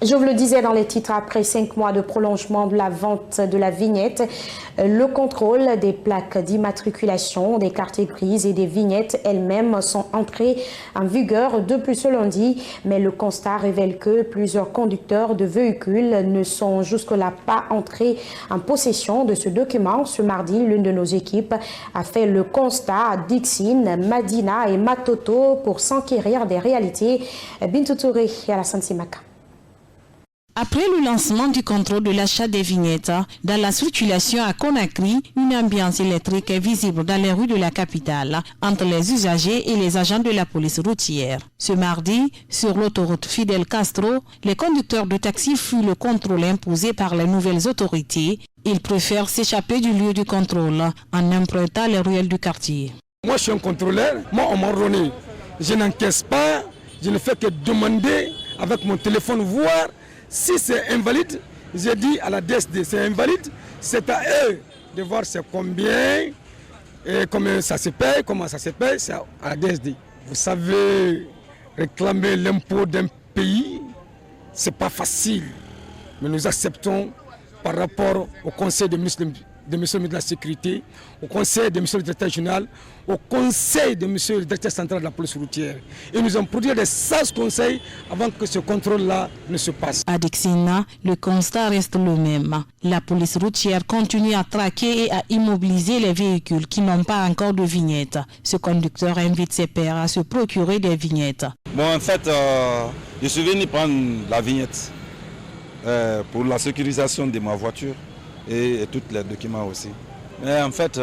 Je vous le disais dans les titres, après 5 mois de prolongement de la vente de la vignette, le contrôle des plaques d'immatriculation, des cartes grises et des vignettes elles-mêmes sont entrées en vigueur depuis ce lundi. Mais le constat révèle que plusieurs conducteurs de véhicules ne sont jusque-là pas entrés en possession de ce document. Ce mardi, l'une de nos équipes a fait le constat à Dixine, Madina et Matoto pour s'enquérir des réalités. Bintou Touré et Alassane Simaka. Après le lancement du contrôle de l'achat des vignettes, dans la circulation à Conakry, une ambiance électrique est visible dans les rues de la capitale, entre les usagers et les agents de la police routière. Ce mardi, sur l'autoroute Fidel Castro, les conducteurs de taxi fuient le contrôle imposé par les nouvelles autorités. Ils préfèrent s'échapper du lieu du contrôle en empruntant les ruelles du quartier. Moi, je suis un contrôleur, moi, on m'a ordonné. Je n'encaisse pas, je ne fais que demander avec mon téléphone, voir. Si c'est invalide, j'ai dit à la DSD, c'est invalide, c'est à eux de voir c'est combien, et comment ça se paye, c'est à la DSD. Vous savez, réclamer l'impôt d'un pays, c'est pas facile. Mais nous acceptons par rapport au Conseil des ministres de la Sécurité, au Conseil des ministres du Directeur général, au Conseil des ministres du Directeur central de la police routière. Et nous avons produit des sages conseils avant que ce contrôle-là ne se passe. À Dixina, le constat reste le même. La police routière continue à traquer et à immobiliser les véhicules qui n'ont pas encore de vignettes. Ce conducteur invite ses pairs à se procurer des vignettes. Bon, en fait, je suis venu prendre la vignette pour la sécurisation de ma voiture. Et tous les documents aussi. Mais en fait,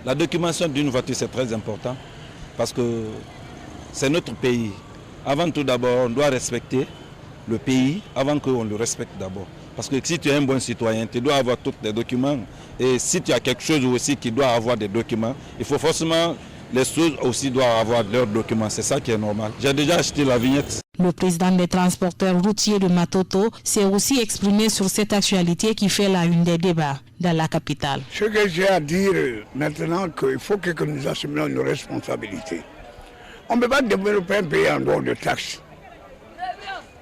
la documentation d'une voiture, c'est très important parce que c'est notre pays. Avant tout d'abord, on doit respecter le pays avant qu'on le respecte d'abord. Parce que si tu es un bon citoyen, tu dois avoir tous les documents. Et si tu as quelque chose aussi qui doit avoir des documents, il faut forcément, les choses aussi doivent avoir leurs documents. C'est ça qui est normal. J'ai déjà acheté la vignette. Le président des transporteurs routiers de Matoto s'est aussi exprimé sur cette actualité qui fait la une des débats dans la capitale. Ce que j'ai à dire maintenant, qu'il faut que nous assumions nos responsabilités. On ne peut pas développer un pays en dehors de taxes.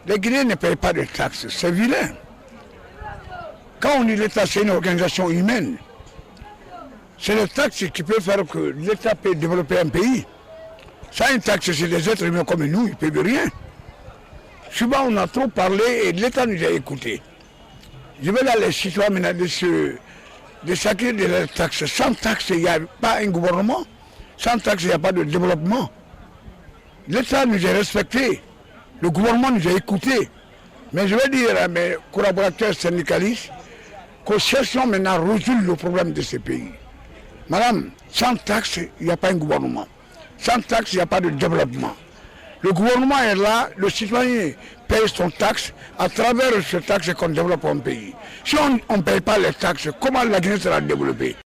Les Guinéens ne payent pas de taxes, c'est vilain. Quand on dit l'État, c'est une organisation humaine. C'est les taxes qui peuvent faire que l'État peut développer un pays. Ça, une taxe, c'est des êtres humains comme nous, ils ne peuvent rien. Souvent, on a trop parlé et l'État nous a écoutés. Je veux là les citoyens maintenant de s'acquitter de leurs taxes. Sans taxe, il n'y a pas un gouvernement. Sans taxe, il n'y a pas de développement. L'État nous a respectés. Le gouvernement nous a écoutés. Mais je veux dire à mes collaborateurs syndicalistes que cherchons maintenant à résoudre le problème de ce pays. Madame, sans taxe, il n'y a pas un gouvernement. Sans taxe, il n'y a pas de développement. Le gouvernement est là, le citoyen paye son taxe, à travers ce taxe qu'on développe un pays. Si on ne paye pas les taxes, comment la Guinée sera développée?